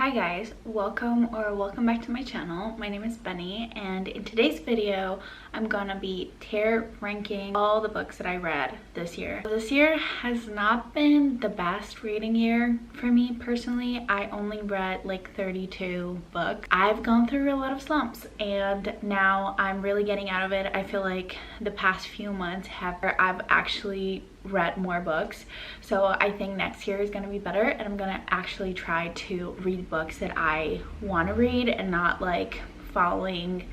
Hi guys, welcome back to my channel. My name is Benny, and in today's video I'm gonna be tier ranking all the books that I read this year. This year has not been the best reading year for me personally. I only read like 32 books. I've gone through a lot of slumps and now I'm really getting out of it. I feel like the past few months I've actually read more books, so I think next year is gonna be better, and I'm gonna actually try to read books that I want to read and not like following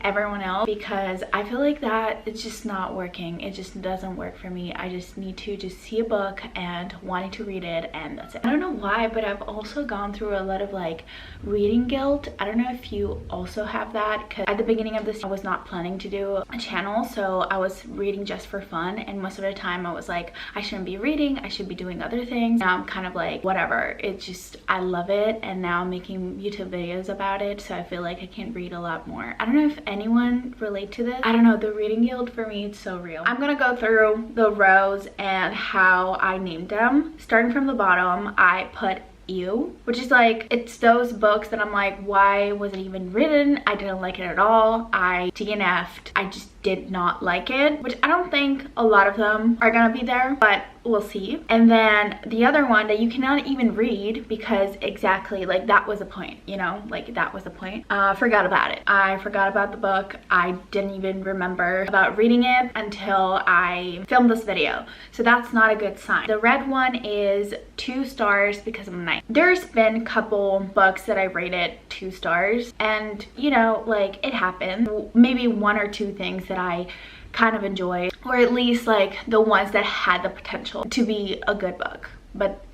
everyone else, because I feel like that it's just not working. It just doesn't work for me. I just need to just see a book and wanting to read it, and that's it. I don't know why, but I've also gone through a lot of like reading guilt. I don't know if you also have that, because at the beginning of this I was not planning to do a channel, so I was reading just for fun, and most of the time I was like, I shouldn't be reading, I should be doing other things. Now I'm kind of like, whatever, it's just I love it, and now I'm making YouTube videos about it, so I feel like I can read a lot more. I don't know if anyone relate to this. I don't know, the reading guild for me, it's so real. I'm gonna go through the rows and how I named them. Starting from the bottom, I put you, which is like, it's those books that I'm like, why was it even written? I didn't like it at all. I DNF'd. I just did not like it, which I don't think a lot of them are gonna be there, but we'll see. And then the other one that you cannot even read, because exactly like that was the point, you know, like that was the point. Forgot about it. I forgot about the book. I didn't even remember about reading it until I filmed this video, so that's not a good sign. The red one is 2 stars because I'm nice. There's been a couple books that I rated 2 stars, and you know, like it happened. Maybe 1 or 2 things that I kind of enjoyed, or at least like the ones that had the potential to be a good book, but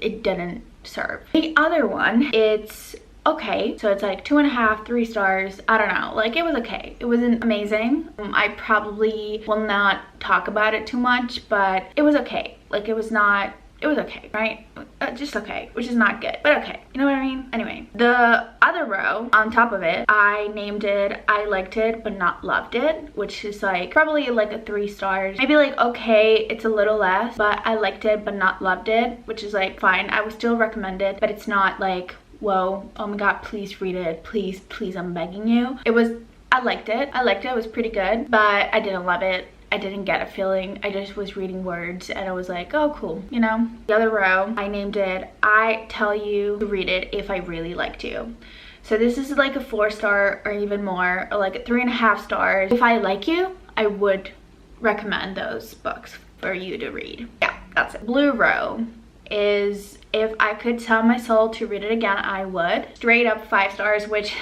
it didn't serve. The other one, it's okay, so it's like 2.5, 3 stars. I don't know, like it was okay. It wasn't amazing. I probably will not talk about it too much, but it was okay. Like it was okay, right? Just okay, which is not good, but okay, you know what I mean? Anyway, the other row on top of it, I named it I liked it but not loved it, which is like probably like a 3 stars. Maybe like okay, it's a little less, but I liked it but not loved it, which is like fine. I would still recommend it, but it's not like, whoa, oh my god, please read it, please, I'm begging you. I liked it, it was pretty good, but I didn't love it. I didn't get a feeling. I just was reading words and I was like, oh cool, you know. The other row, I named it I tell you to read it if I really liked you. So this is like a 4 star or even more, or like a 3.5 stars. If I like you, I would recommend those books for you to read. Yeah, that's it. Blue row is if I could tell my soul to read it again, I would. Straight up 5 stars, which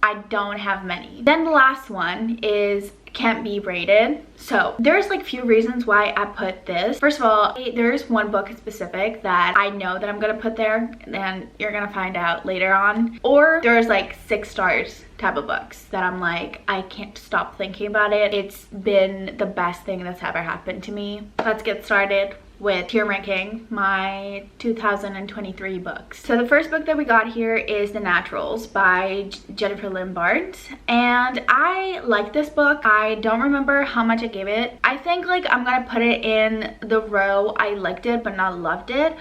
I don't have many. Then the last one is can't be rated. So there's like few reasons why I put this. First of all, there's one book in specific that I know that I'm gonna put there, and you're gonna find out later on. Or there's like 6 stars type of books that I'm like, I can't stop thinking about it. It's been the best thing that's ever happened to me. Let's get started with tier ranking my 2023 books. So the first book that we got here is The Naturals by Jennifer Lynn Barnes, and I like this book. I don't remember how much I gave it. I think like I'm gonna put it in the row I liked it but not loved it,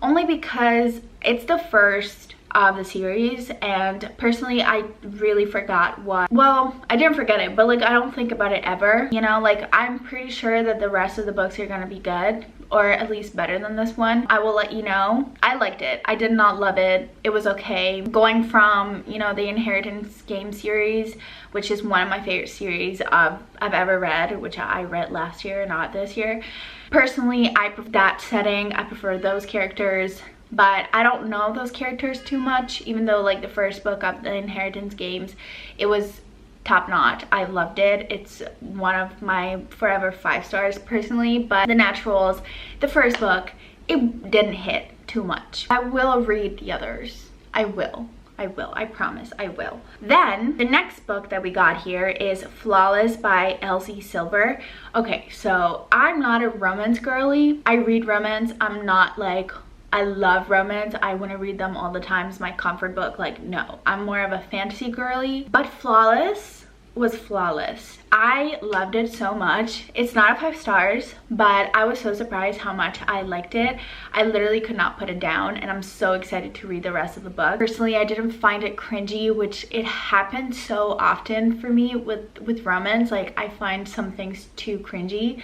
only because it's the first of the series, and personally I really forgot what, well, I didn't forget it, but like I don't think about it ever, you know. Like I'm pretty sure that the rest of the books are gonna be good, or at least better than this one. I will let you know. I liked it. I did not love it. It was okay. Going from, you know, the Inheritance Game series, which is one of my favorite series I've ever read, which I read last year, not this year. Personally, I prefer that setting. I prefer those characters, but I don't know those characters too much, even though like the first book of the Inheritance Games, it was top notch. I loved it. It's one of my forever 5 stars personally. But The Naturals, the first book, it didn't hit too much. I will read the others. I will, I promise I will. Then the next book that we got here is Flawless by Elsie Silver. Okay, so I'm not a romance girly. I read romance. I'm not like, I love romance, I want to read them all the time, it's my comfort book. Like, no, I'm more of a fantasy girly. But Flawless, was flawless. I loved it so much. It's not a 5 stars, but I was so surprised how much I liked it. I literally could not put it down, and I'm so excited to read the rest of the book. Personally, I didn't find it cringy, which it happens so often for me with romance. Like, I find some things too cringy,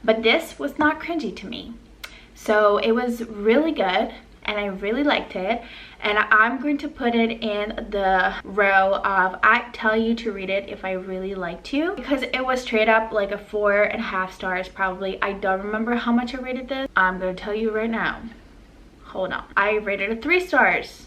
but this was not cringy to me. So it was really good, and I really liked it. And I'm going to put it in the row of I tell you to read it if I really like to, because it was straight up like a 4.5 stars probably. I don't remember how much I rated this. I'm going to tell you right now. Hold on. I rated it 3 stars.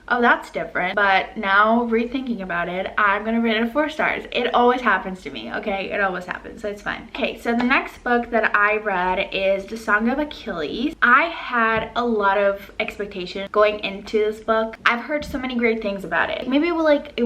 Oh, that's different. But now rethinking about it, I'm gonna rate it 4 stars. It always happens to me, okay? It always happens, so it's fine. Okay, so the next book that I read is The Song of Achilles. I had a lot of expectations going into this book. I've heard so many great things about it. Maybe it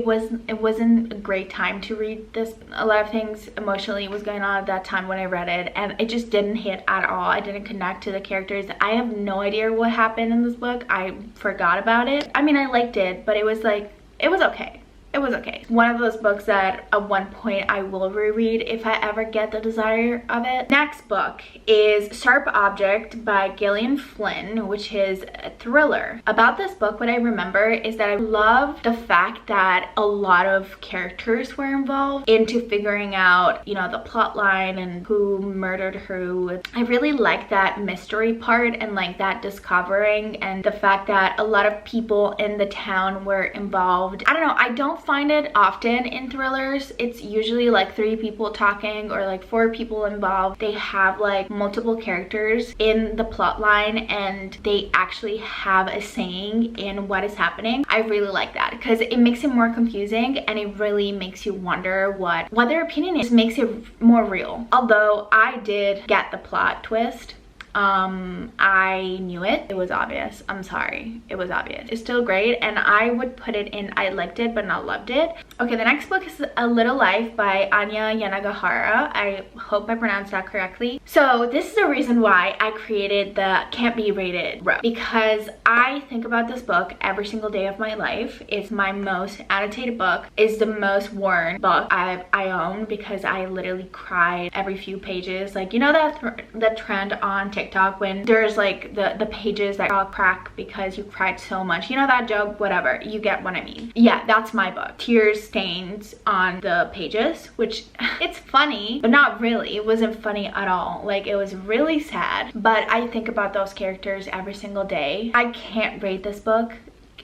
wasn't a great time to read this. A lot of things emotionally was going on at that time when I read it, and it just didn't hit at all. I didn't connect to the characters. I have no idea what happened in this book. I forgot about it. I mean, I liked it, but it was like, it was okay. It was okay. One of those books that at one point I will reread if I ever get the desire of it. Next book is Sharp Object by Gillian Flynn, which is a thriller. About this book, what I remember is that I loved the fact that a lot of characters were involved into figuring out, you know, the plot line and who murdered who. I really like that mystery part and like that discovering, and the fact that a lot of people in the town were involved. I don't know, I don't find it often in thrillers. It's usually like 3 people talking or like 4 people involved. They have like multiple characters in the plot line and they actually have a saying in what is happening. I really like that because it makes it more confusing and it really makes you wonder what their opinion is. It makes it more real. Although I did get the plot twist. I knew it. It was obvious. I'm sorry. It was obvious. It's still great, and I would put it in I liked it but not loved it. Okay, the next book is A Little Life by Anya Yanagihara. I hope I pronounced that correctly. So this is the reason why I created the can't be rated row, because I think about this book every single day of my life. It's my most annotated book. It's the most worn book I own because I literally cried every few pages. Like, you know that the trend on TikTok when there's like the pages that all crack because you cried so much, you know that joke? Whatever, you get what I mean. Yeah, that's my book. Tears stains on the pages, which it's funny but not really. It wasn't funny at all. Like, it was really sad, but I think about those characters every single day. I can't rate this book.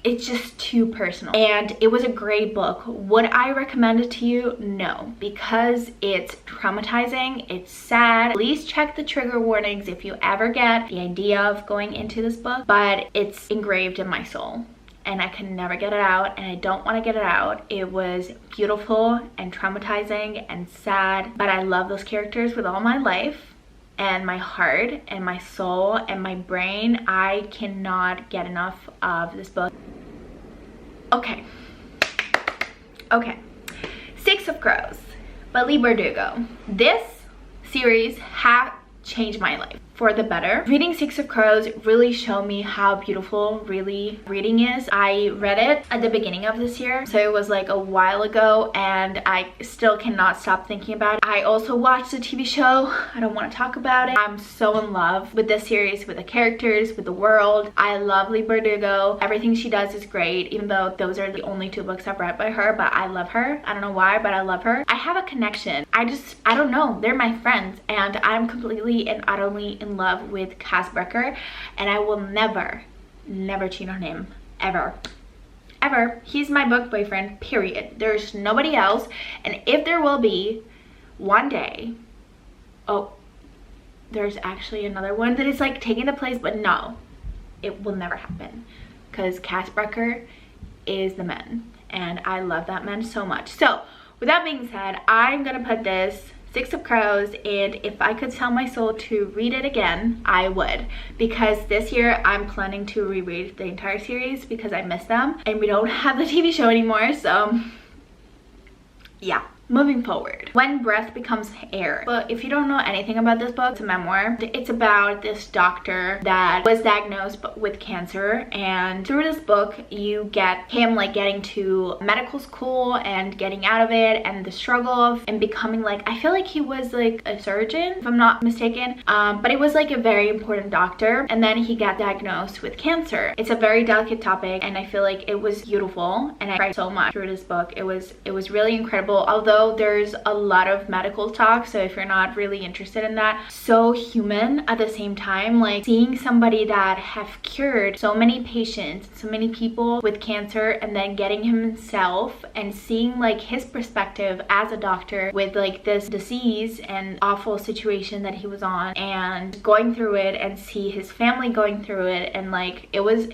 It's just too personal, and it was a great book. Would I recommend it to you? No, because it's traumatizing, it's sad. Please check the trigger warnings if you ever get the idea of going into this book, but it's engraved in my soul and I can never get it out, and I don't want to get it out. It was beautiful and traumatizing and sad, but I love those characters with all my life and my heart and my soul and my brain. I cannot get enough of this book. Okay, 6 of Crows by Leigh Bardugo. This series has changed my life for the better. Reading 6 of Crows really showed me how beautiful really reading is. I read it at the beginning of this year, so it was like a while ago, and I still cannot stop thinking about it. I also watched the TV show. I don't want to talk about it. I'm so in love with this series, with the characters, with the world. I love Leigh Bardugo. Everything she does is great, even though those are the only 2 books I've read by her, but I love her. I don't know why, but I love her. I have a connection. I don't know. They're my friends, and I'm completely and utterly in love with Cass Brecker, and I will never cheat on him, ever. He's my book boyfriend, period. There's nobody else, and if there will be one day, oh, there's actually another one that is like taking the place, but no, it will never happen because Cass Brecker is the man, and I love that man so much. So with that being said, I'm gonna put this 6 of Crows, and if I could sell my soul to read it again, I would, because this year I'm planning to reread the entire series because I miss them, and we don't have the TV show anymore, so yeah. moving forward. When breath becomes air. But if you don't know anything about this book, it's a memoir. It's about this doctor that was diagnosed with cancer, and through this book you get him like getting to medical school and getting out of it, and the struggle of and becoming like, I feel like he was like a surgeon if I'm not mistaken, but it was like a very important doctor, and then he got diagnosed with cancer. It's a very delicate topic, and I feel like it was beautiful, and I cried so much through this book. It was really incredible, although there's a lot of medical talk, so if you're not really interested in that, so human at the same time. Like seeing somebody that have cured so many patients, so many people with cancer, and then getting himself and seeing like his perspective as a doctor with like this disease and awful situation that he was on, and going through it, and see his family going through it, and like it was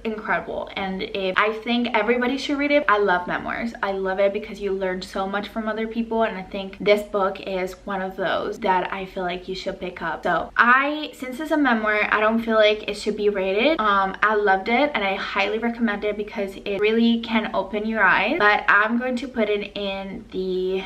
incredible. And I think everybody should read it. I love memoirs. I love it because you learn so much from other people, and I think this book is one of those that I feel like you should pick up. So since it's a memoir, I don't feel like it should be rated. I loved it, and I highly recommend it because it really can open your eyes, but I'm going to put it in the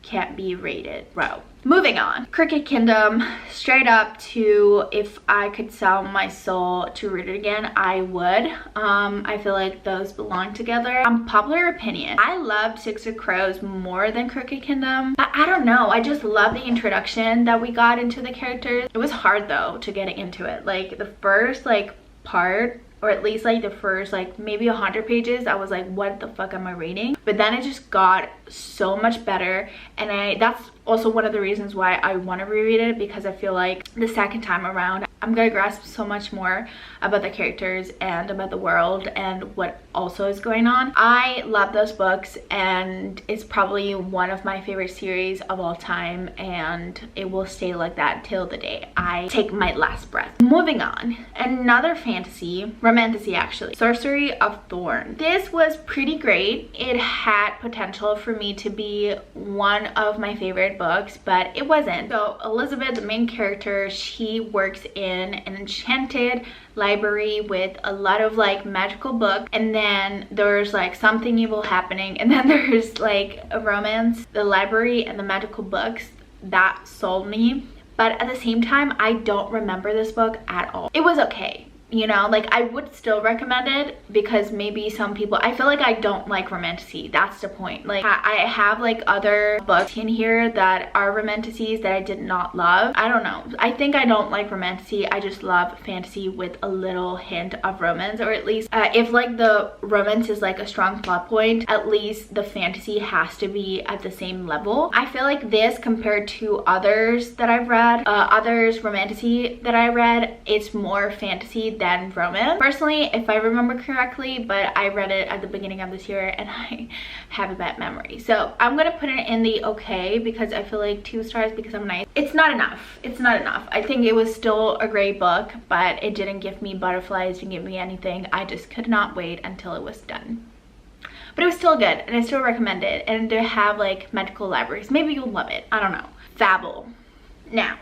can't be rated row. Moving on, Crooked Kingdom, straight up to if I could sell my soul to read it again, I would. I feel like those belong together. Popular opinion, I loved Six of Crows more than Crooked Kingdom. I don't know, I just love the introduction that we got into the characters. It was hard though to get into it. Like the first like part, or at least like the first like maybe 100 pages, I was like, what the fuck am I reading? But then it just got so much better, and that's also one of the reasons why I want to reread it, because I feel like the second time around I'm gonna grasp so much more about the characters and about the world and what also is going on. I love those books, and it's probably one of my favorite series of all time, and it will stay like that till the day I take my last breath. Moving on, another fantasy, romantasy actually, Sorcery of Thorn. This was pretty great. It had potential for me to be one of my favorite books, but it wasn't. So Elizabeth, the main character, she works in an enchanted library with a lot of like magical books, and then there's like something evil happening, and then there's like a romance. The library and the magical books, that sold me, but at the same time I don't remember this book at all. It was okay, you know, like I would still recommend it because maybe some people, I feel like I don't like romantasy. That's the point. Like I have like other books in here that are romantasies that I did not love. I don't know, I think I don't like romantasy. I just love fantasy with a little hint of romance, or at least if like the romance is like a strong plot point, at least the fantasy has to be at the same level. I feel like this, compared to others that I've read, others romantasy that I read, it's more fantasy than romance personally, if I remember correctly, but I read it at the beginning of this year and I have a bad memory, so I'm gonna put it in the okay, because I feel like 2 stars because I'm nice. It's not enough. It's not enough. I think it was still a great book, but it didn't give me butterflies, didn't give me anything. I just could not wait until it was done. But it was still good, and I still recommend it, and they have like magical libraries. Maybe you'll love it, I don't know. Fable. Now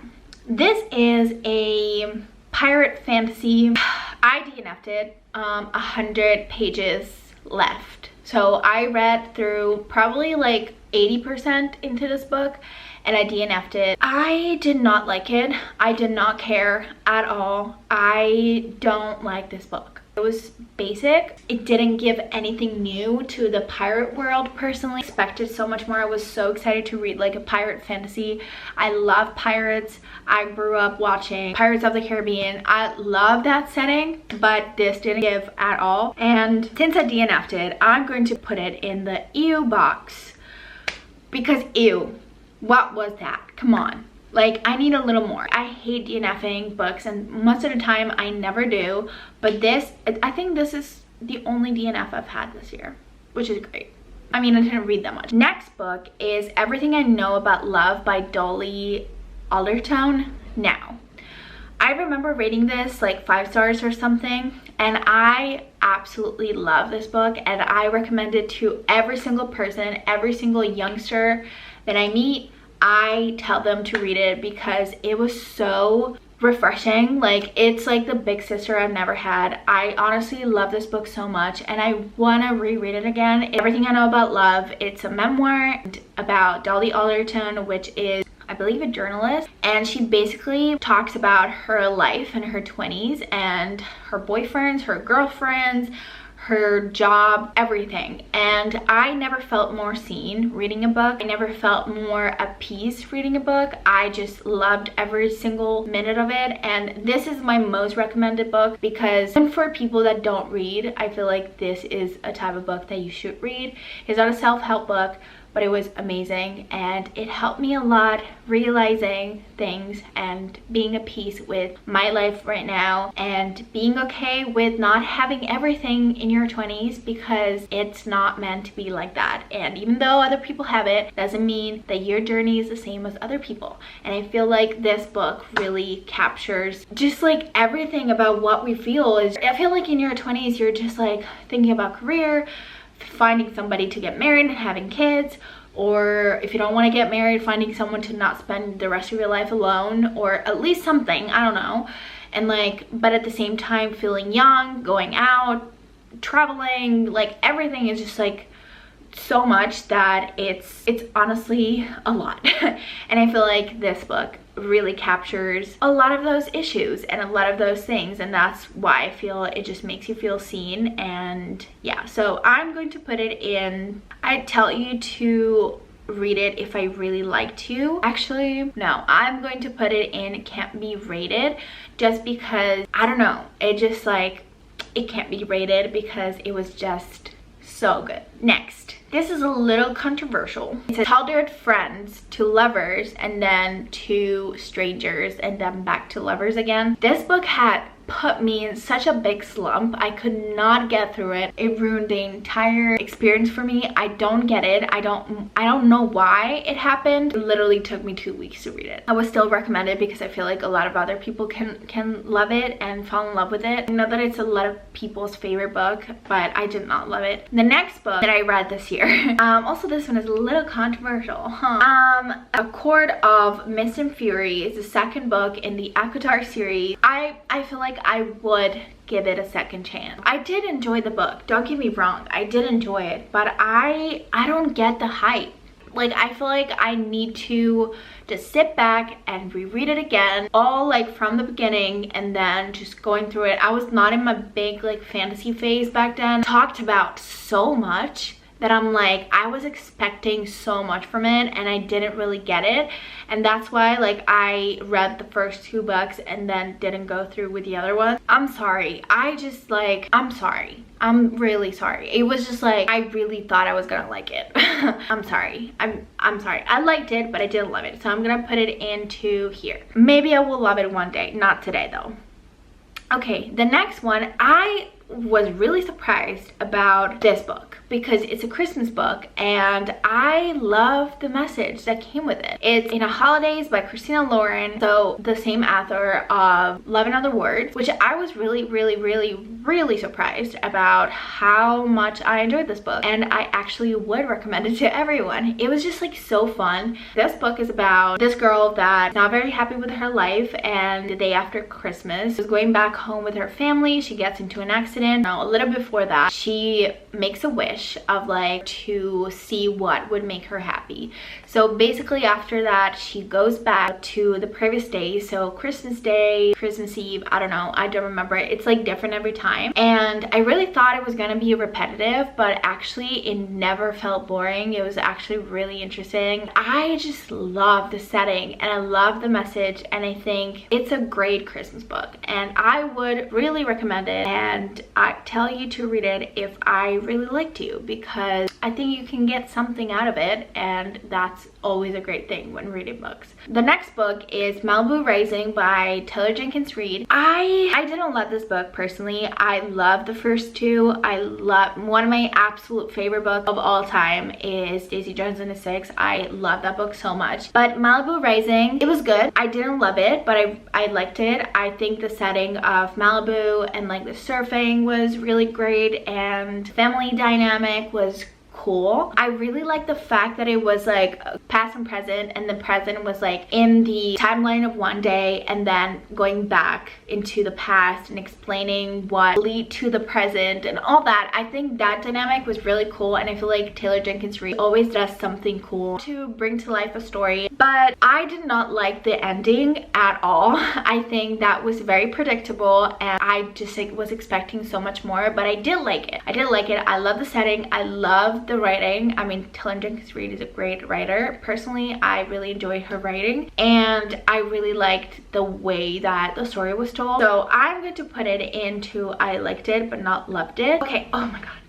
this is a pirate fantasy. I DNF'd it, 100 pages left. So I read through probably like 80% into this book, and I DNF'd it. I did not like it. I did not care at all. I don't like this book. It was basic. It didn't give anything new to the pirate world personally. I expected so much more. I was so excited to read like a pirate fantasy. I love pirates. I grew up watching Pirates of the Caribbean. I love that setting, but this didn't give at all. And since I DNF'd it, I'm going to put it in the ew box, because ew, what was that? Come on. Like, I need a little more. I hate DNFing books, and most of the time I never do, but this, I think this is the only DNF I've had this year, which is great. I mean, I didn't read that much. Next book is Everything I Know About Love by Dolly Alderton. Now, I remember reading this like 5 stars or something, and I absolutely love this book, and I recommend it to every single person, every single youngster that I meet. I tell them to read it because it was so refreshing. Like, it's like the big sister I've never had. I honestly love this book so much and I want to reread it again. Everything I Know About Love. It's a memoir about Dolly Alderton, which is, I believe, a journalist, and she basically talks about her life in her 20s and her boyfriends, her girlfriends, her job, everything. And I never felt more seen reading a book. I never felt more at peace reading a book. I just loved every single minute of it, and this is my most recommended book because even for people that don't read, I feel like this is a type of book that you should read. It's not a self-help book, but it was amazing and it helped me a lot realizing things and being at peace with my life right now and being okay with not having everything in your 20s, because it's not meant to be like that. And even though other people have it, doesn't mean that your journey is the same as other people. And I feel like this book really captures just like everything about what we feel. I feel like in your 20s you're just like thinking about career, finding somebody to get married and having kids, or if you don't want to get married, finding someone to not spend the rest of your life alone, or at least something, I don't know. And like, but at the same time feeling young, going out, traveling, like everything is just like so much that it's honestly a lot. And I feel like this book really captures a lot of those issues and a lot of those things, and that's why I feel it just makes you feel seen. And yeah, so I'm going to put it in, I tell you to read it if I really like to. Actually, no, I'm going to put it in can't be rated, just because I don't know, it just like, it can't be rated because it was just so good. Next, this is a little controversial. It says childhood friends to lovers and then to strangers and then back to lovers again. This book had put me in such a big slump. I could not get through it. It ruined the entire experience for me. I don't get it. I don't know why it happened. It literally took me 2 weeks to read it. I would still recommend it because I feel like a lot of other people can love it and fall in love with it. I know that it's a lot of people's favorite book, but I did not love it. The next book that I read this year, also this one is a little controversial, A Court of Mist and Fury is the second book in the Avatar series. I feel like I would give it a second chance. I did enjoy the book, don't get me wrong, I did enjoy it, but I don't get the hype. Like, I feel like I need to just sit back and reread it again, all like from the beginning, and then just going through it. I was not in my big like fantasy phase back then. Talked about so much that I'm like, I was expecting so much from it and I didn't really get it. And that's why like I read the first 2 books and then didn't go through with the other ones. I'm sorry. I'm sorry. I'm really sorry. It was just like, I really thought I was gonna like it. I'm sorry. I'm sorry. I liked it, but I didn't love it. So I'm gonna put it into here. Maybe I will love it one day. Not today though. Okay, the next one, I was really surprised about this book because it's a Christmas book and I love the message that came with it. It's In a Holidays by Christina Lauren, so the same author of Love and Other Words, which I was really surprised about how much I enjoyed this book, and I actually would recommend it to everyone. It was just like so fun. This book is about this girl that's not very happy with her life, and the day after Christmas is going back home with her family. She gets into an accident. Now, a little before that, she makes a wish of like to see what would make her happy. So basically after that, she goes back to the previous day, so Christmas Day, Christmas Eve, I don't know, I don't remember. It's like different every time, and I really thought it was gonna be repetitive, but actually it never felt boring. It was actually really interesting. I just love the setting and I love the message, and I think it's a great Christmas book and I would really recommend it, and I tell you to read it if I really liked you, because I think you can get something out of it, and that's always a great thing when reading books. The next book is Malibu Rising by Taylor Jenkins Reid. I didn't love this book personally. I love the first 2. I love, one of my absolute favorite books of all time is Daisy Jones and the Six. I love that book so much. But Malibu Rising, it was good. I didn't love it, but I liked it. I think the setting of Malibu and like the surfing was really great, and family dynamic was cool. I really like the fact that it was like past and present, and the present was like in the timeline of one day and then going back into the past and explaining what lead to the present and all that. I think that dynamic was really cool, and I feel like Taylor Jenkins Reid always does something cool to bring to life a story. But I did not like the ending at all. I think that was very predictable, and I just like was expecting so much more, but I did like it. I did like it. I love the setting. I love the writing. I mean, Taylor Jenkins Reid is a great writer. Personally, I really enjoyed her writing, and I really liked the way that the story was told. So I'm going to put it into I liked it but not loved it. Okay, oh my god.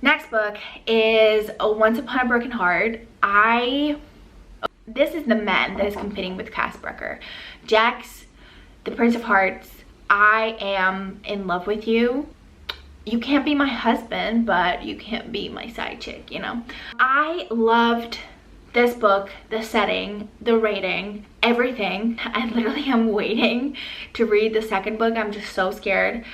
Next book is Once Upon a Broken Heart. This is the man that is competing with Cass Brecker. Jax, the Prince of Hearts, I am in love with you. You can't be my husband, but you can't be my side chick, you know? I loved this book, the setting, the rating, everything. I literally am waiting to read the second book. I'm just so scared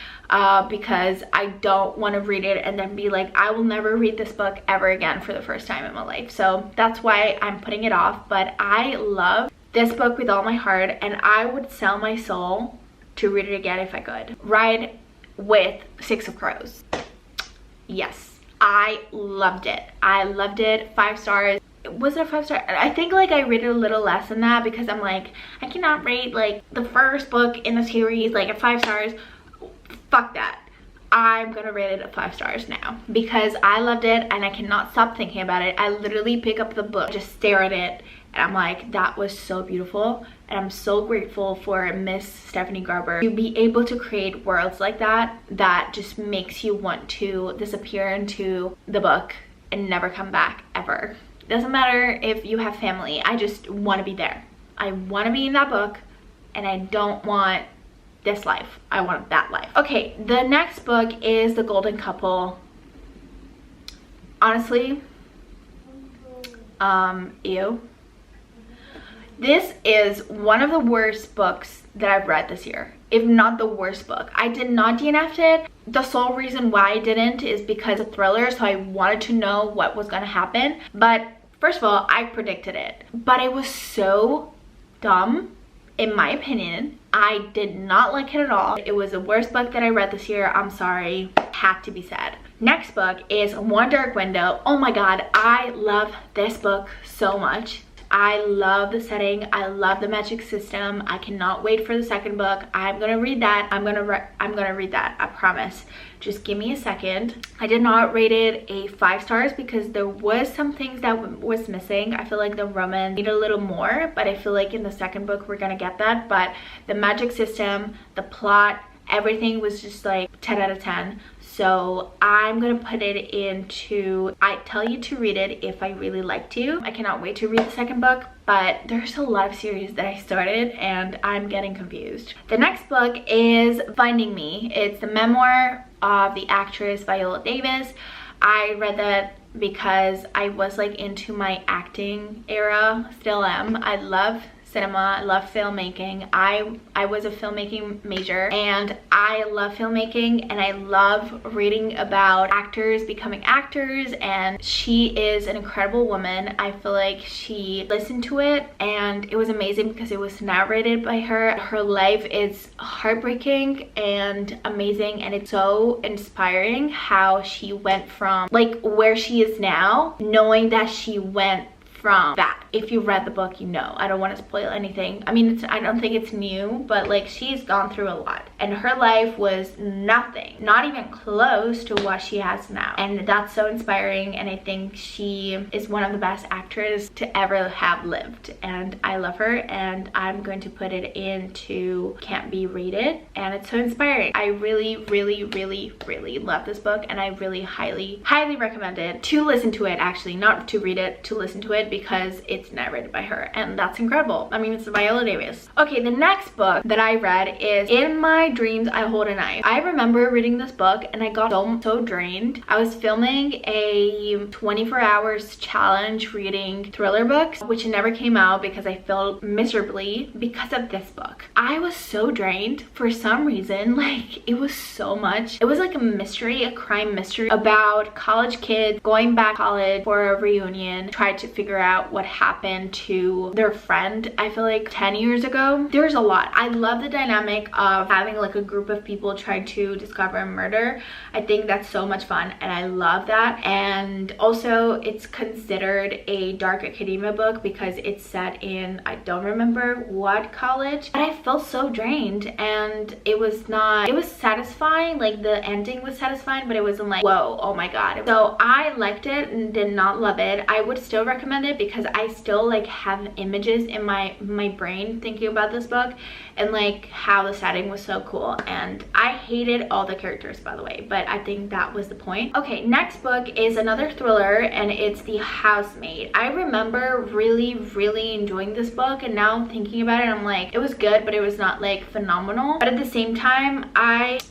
because I don't want to read it and then be like, I will never read this book ever again for the first time in my life. So that's why I'm putting it off. But I love this book with all my heart, and I would sell my soul to read it again if I could. Right with Six of Crows. Yes, I loved it. I loved it. 5 stars. Was it a 5-star? I think like I rated a little less than that because I'm like, I cannot rate like the first book in the series like at 5 stars. Fuck that. I'm gonna rate it at 5 stars now because I loved it and I cannot stop thinking about it. I literally pick up the book, just stare at it, and I'm like, that was so beautiful. And I'm so grateful for Miss Stephanie Garber to be able to create worlds like that that just makes you want to disappear into the book and never come back ever. Doesn't matter if you have family, I just want to be there. I want to be in that book, and I don't want this life. I want that life. Okay, the next book is The Golden Couple. Honestly, ew. This is one of the worst books that I've read this year, if not the worst book. I did not DNF it. The sole reason why I didn't is because it's a thriller, so I wanted to know what was gonna happen. But first of all, I predicted it, but it was so dumb, in my opinion. I did not like it at all. It was the worst book that I read this year. I'm sorry, had to be said. Next book is One Dark Window. Oh my god, I love this book so much. I love the setting. I love the magic system. I cannot wait for the second book. I'm gonna read that. I'm gonna read that. I promise. Just give me a second. I did not rate it a 5 stars because there was some things that was missing. I feel like the romance needed a little more, but I feel like in the second book we're gonna get that. But the magic system, the plot, everything was just like 10 out of 10. So I'm gonna put it into, I tell you to read it if I really like to. I cannot wait to read the second book, but there's a lot of series that I started and I'm getting confused. The next book is Finding Me. It's the memoir of the actress Viola Davis. I read that because I was like into my acting era, still am. I love cinema, I love filmmaking. I was a filmmaking major, and I love filmmaking, and I love reading about actors becoming actors, and she is an incredible woman. I feel like she listened to it, and it was amazing because it was narrated by her. Her life is heartbreaking and amazing, and it's so inspiring how she went from like where she is now, knowing that she went from that. If you read the book, you know. I don't want to spoil anything. I mean, I don't think it's new, but like she's gone through a lot, and her life was nothing, not even close to what she has now, and that's so inspiring. And I think she is one of the best actors to ever have lived, and I love her, and I'm going to put it into can't be rated, and it's so inspiring. I really love this book, and I really highly recommend it to listen to it, actually, not to read it, to listen to it, because it's narrated by her, and that's incredible. I mean, it's Viola Davis. Okay, the next book that I read is In My Dreams I Hold a Knife. I remember reading this book and I got so drained. I was filming a 24 hours challenge reading thriller books, which never came out because I failed miserably because of this book. I was so drained for some reason. Like, it was so much. It was like a mystery, a crime mystery about college kids going back to college for a reunion, tried to figure out what happened to their friend, I feel like 10 years ago. There's a lot. I love the dynamic of having like a group of people try to discover a murder. I think that's so much fun and I love that. And also it's considered a dark academia book because it's set in, I don't remember what college, and I felt so drained, and it was satisfying. Like, the ending was satisfying, but it wasn't like, whoa, oh my god. So I liked it and did not love it. I would still recommend it because I still like have images in my brain thinking about this book and like how the setting was so cool. And I hated all the characters, by the way, but I think that was the point. Okay, next book is another thriller and it's The Housemaid. I remember really enjoying this book, and now thinking about it, I'm like, it was good, but it was not like phenomenal. But at the same time,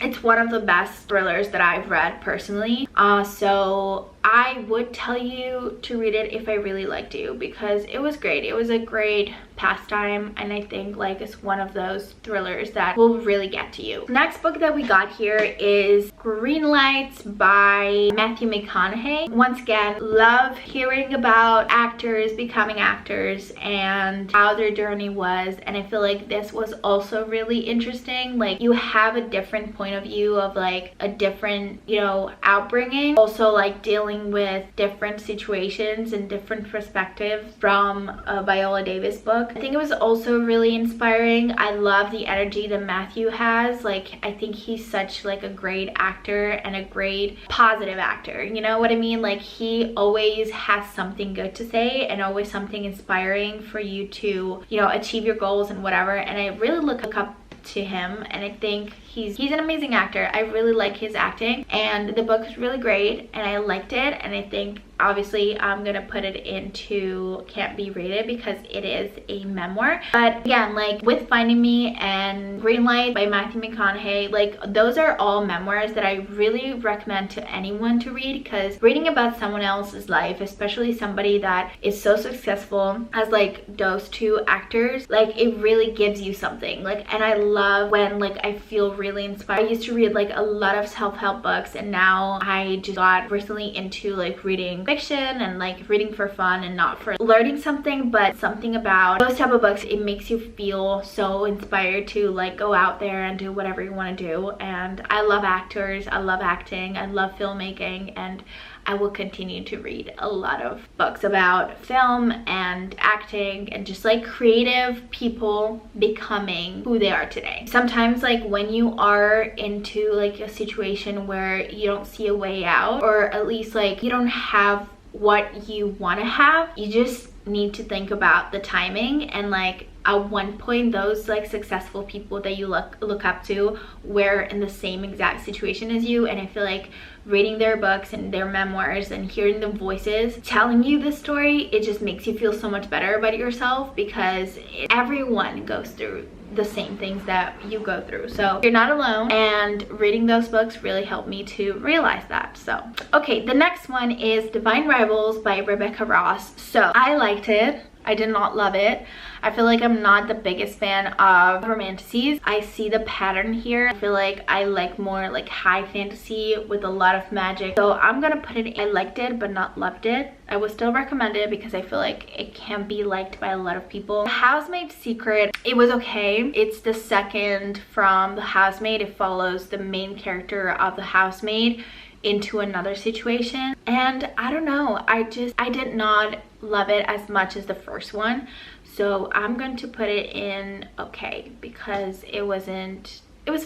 it's one of the best thrillers that I've read personally. So I would tell you to read it if I really liked you, because it was great. It was a great pastime, and I think like it's one of those thrillers that will really get to you. Next book that we got here is Green Lights by Matthew McConaughey. Once again, love hearing about actors becoming actors and how their journey was, and I feel like this was also really interesting. Like, you have a different point of view of like a different, you know, outbringing, also like dealing with different situations and different perspectives from a Viola Davis book. I think it was also really inspiring. I love the energy that Matthew has. Like, I think he's such like a great actor and a great positive actor, you know what I mean? Like, he always has something good to say and always something inspiring for you to, you know, achieve your goals and whatever. And I really look up to him, and I think he's an amazing actor. I really like his acting, and the book is really great and I liked it. And I think obviously I'm gonna put it into can't be rated because it is a memoir. But again, like with Finding Me and Green Light by Matthew McConaughey, like those are all memoirs that I really recommend to anyone to read, because reading about someone else's life, especially somebody that is so successful as like those two actors, like it really gives you something. Like, and I love when like I feel really inspired. I used to read like a lot of self-help books, and now I just got recently into like reading fiction and like reading for fun and not for learning something, but something about those type of books, it makes you feel so inspired to like go out there and do whatever you want to do. And I love actors, I love acting, I love filmmaking, and I will continue to read a lot of books about film and acting and just like creative people becoming who they are today. Sometimes like when you are into like a situation where you don't see a way out, or at least like you don't have what you want to have, you just need to think about the timing. And like at one point, those like successful people that you look up to were in the same exact situation as you. And I feel like reading their books and their memoirs and hearing the voices telling you this story, it just makes you feel so much better about yourself, because everyone goes through the same things that you go through, so you're not alone. And reading those books really helped me to realize that. So okay, the next one is Divine Rivals by Rebecca Ross. So I liked it. I did not love it. I feel like I'm not the biggest fan of romanticies. I see the pattern here. I feel like I like more like high fantasy with a lot of magic. So I'm gonna put it, I liked it but not loved it. I would still recommend it because I feel like it can be liked by a lot of people. The Housemaid's Secret, it was okay. It's the second from The Housemaid. It follows the main character of the housemaid into another situation, and I don't know, I did not love it as much as the first one. So I'm going to put it in okay, because it was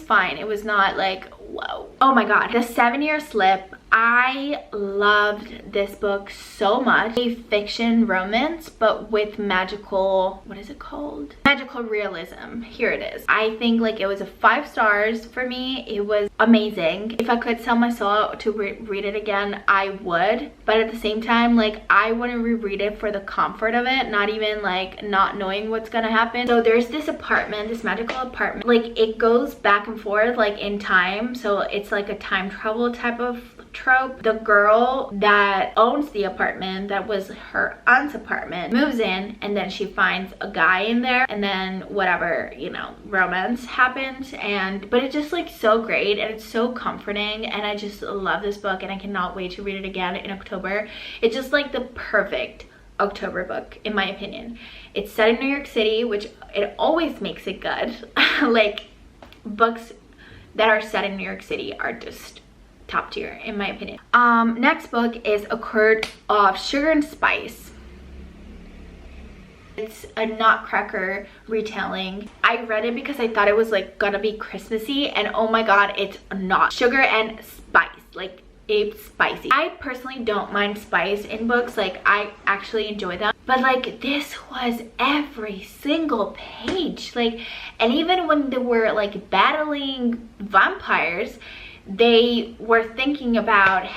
fine. It was not like whoa. Oh my god, The 7 Year Slip I loved this book so much. A fiction romance, but with magical, what is it called? Magical realism. Here it is. I think like it was a 5 stars for me. It was amazing. If I could sell my soul out to read it again, I would. But at the same time, like I want to reread it for the comfort of it, not even like not knowing what's gonna happen. So there's this apartment, this magical apartment. Like it goes back and forth like in time. So it's like a time travel type of trope. The girl that owns the apartment, that was her aunt's apartment, moves in, and then she finds a guy in there, and then whatever, you know, romance happens. But it's just like so great, and it's so comforting, and I just love this book, and I cannot wait to read it again in October. It's just like the perfect October book in my opinion. It's set in New York City, which it always makes it good. Like books that are set in New York City are just top tier in my opinion. Next book is A Court of Sugar and Spice. It's a Nutcracker retelling. I read it because I thought it was like gonna be Christmassy, and oh my god, it's not. Sugar and spice, like it's spicy. I personally don't mind spice in books, like I actually enjoy them, but like this was every single page, like, and even when they were like battling vampires, they were thinking about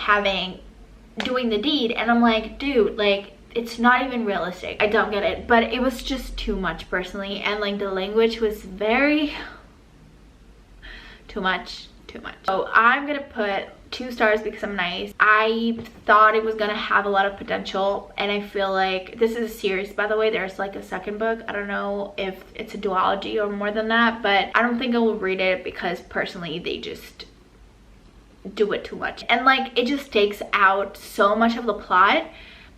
doing the deed, and I'm like, dude, like it's not even realistic. I don't get it, but it was just too much personally, and like the language was very too much. So I'm gonna put 2 stars because I'm nice. I thought it was gonna have a lot of potential, and I feel like this is a series, by the way. There's like a second book. I don't know if it's a duology or more than that, but I don't think I will read it because personally they just do it too much, and like it just takes out so much of the plot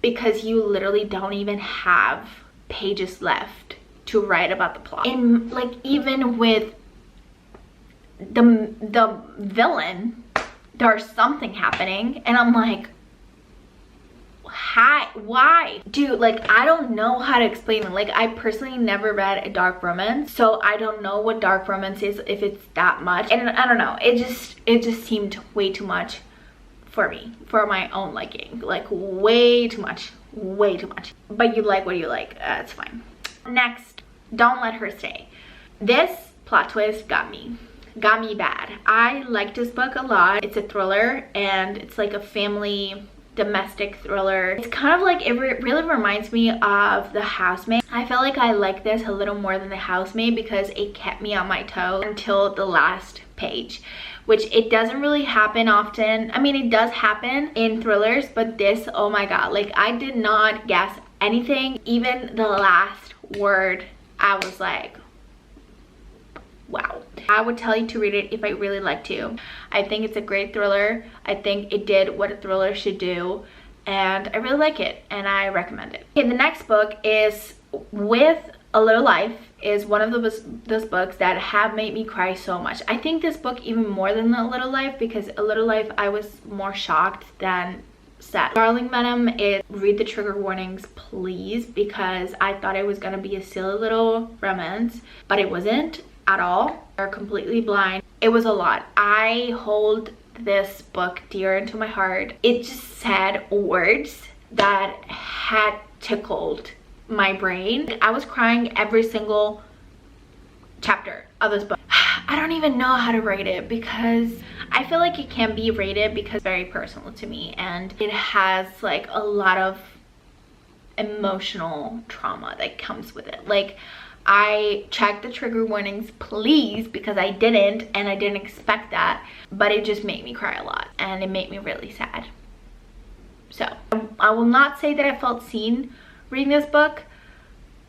because you literally don't even have pages left to write about the plot. And like even with the villain, there's something happening, and I'm like, why? Dude, like I don't know how to explain it. Like I personally never read a dark romance, so I don't know what dark romance is, if it's that much, and I don't know, it just seemed way too much for me, for my own liking, like way too much. But you like what you like, it's fine. Next, Don't Let Her Stay. This plot twist got me bad. I liked this book a lot. It's a thriller, and it's like a family domestic thriller. It's kind of like, it really reminds me of The Housemaid. I feel like I like this a little more than The Housemaid because it kept me on my toes until the last page, which it doesn't really happen often. I mean, it does happen in thrillers, but this, oh my god, like I did not guess anything. Even the last word, I was like, wow. I would tell you to read it if I really liked to. I think it's a great thriller. I think it did what a thriller should do, and I really like it, and I recommend it. Okay, the next book is With a Little Life. Is one of those books that have made me cry so much. I think this book even more than A Little Life, because A Little Life I was more shocked than sad. Darling Venom is, read the trigger warnings please, because I thought it was gonna be a silly little romance, but it wasn't at all. They're completely blind. It was a lot. I hold this book dear into my heart. It just said words that had tickled my brain. I was crying every single chapter of this book. I don't even know how to rate it because I feel like it can be rated because it's very personal to me, and it has like a lot of emotional trauma that comes with it. Like, I checked the trigger warnings please because I didn't, and I didn't expect that, but it just made me cry a lot, and it made me really sad. So I will not say that I felt seen reading this book,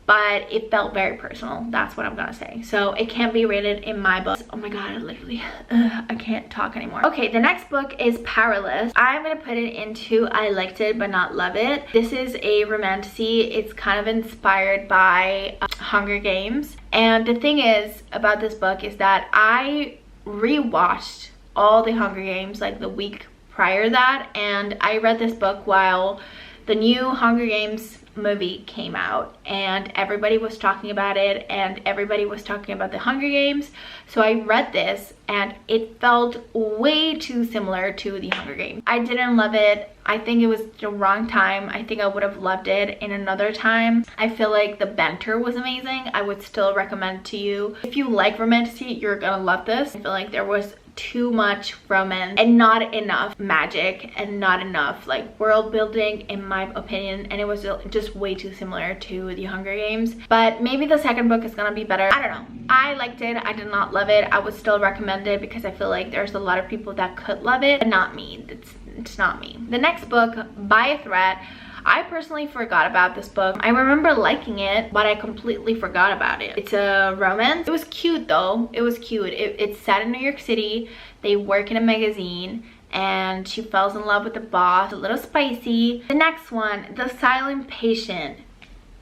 but it felt very personal. That's what I'm gonna say. So it can be rated in my book. Oh my god, I literally I can't talk anymore. Okay, the next book is Powerless. I'm gonna put it into I liked it but not love it. This is a romantasy. It's kind of inspired by Hunger Games, and the thing is about this book is that I rewatched all the Hunger Games like the week prior to that, and I read this book while the new Hunger Games movie came out and everybody was talking about it and everybody was talking about the Hunger Games. So I read this and it felt way too similar to the Hunger Games. I didn't love it. I think it was the wrong time. I think I would have loved it in another time. I feel like the banter was amazing. I would still recommend it to you. If you like romantasy, you're gonna love this. I feel like there was too much romance and not enough magic and not enough like world building in my opinion, and it was just way too similar to the Hunger Games. But maybe the second book is gonna be better. I don't know. I liked it. I did not love it. I would still recommend it because I feel like there's a lot of people that could love it, but not me. It's not me. The next book, By a Thread, I personally forgot about this book. I remember liking it, but I completely forgot about it. It's a romance. It was cute though. It was cute. It's set in New York City. They work in a magazine and she falls in love with the boss. A little spicy. The next one, The Silent Patient.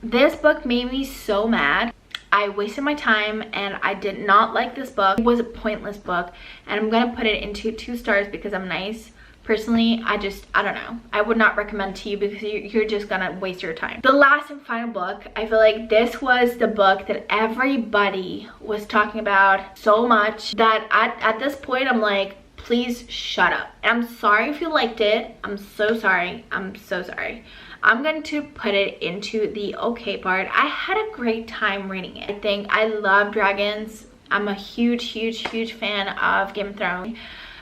This book made me so mad. I wasted my time and I did not like this book. It was a pointless book and I'm gonna put it into 2 stars because I'm nice. Personally, I don't know. I would not recommend to you because you're just gonna waste your time. The last and final book, I feel like this was the book that everybody was talking about so much that at this point, I'm like, please shut up. And I'm sorry if you liked it. I'm so sorry. I'm so sorry. I'm going to put it into the okay part. I had a great time reading it. I think I love dragons. I'm a huge fan of Game of Thrones.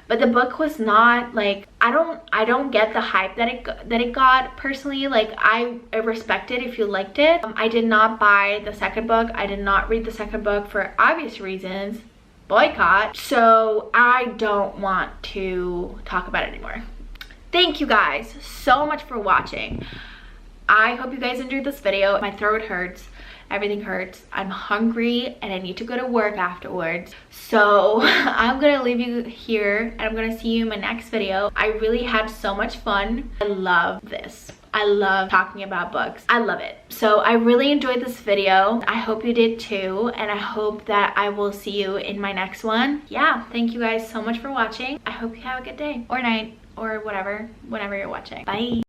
But the book was not like, I don't get the hype that it got personally. Like I respect it if you liked it. I did not buy the second book. I did not read the second book for obvious reasons. Boycott. So I don't want to talk about it anymore. Thank you guys so much for watching. I hope you guys enjoyed this video. My throat hurts. Everything hurts. I'm hungry and I need to go to work afterwards. So I'm gonna leave you here and I'm gonna see you in my next video. I really had so much fun. I love this. I love talking about books. I love it. So I really enjoyed this video. I hope you did too. And I hope that I will see you in my next one. Yeah, thank you guys so much for watching. I hope you have a good day or night or whatever, whenever you're watching. Bye.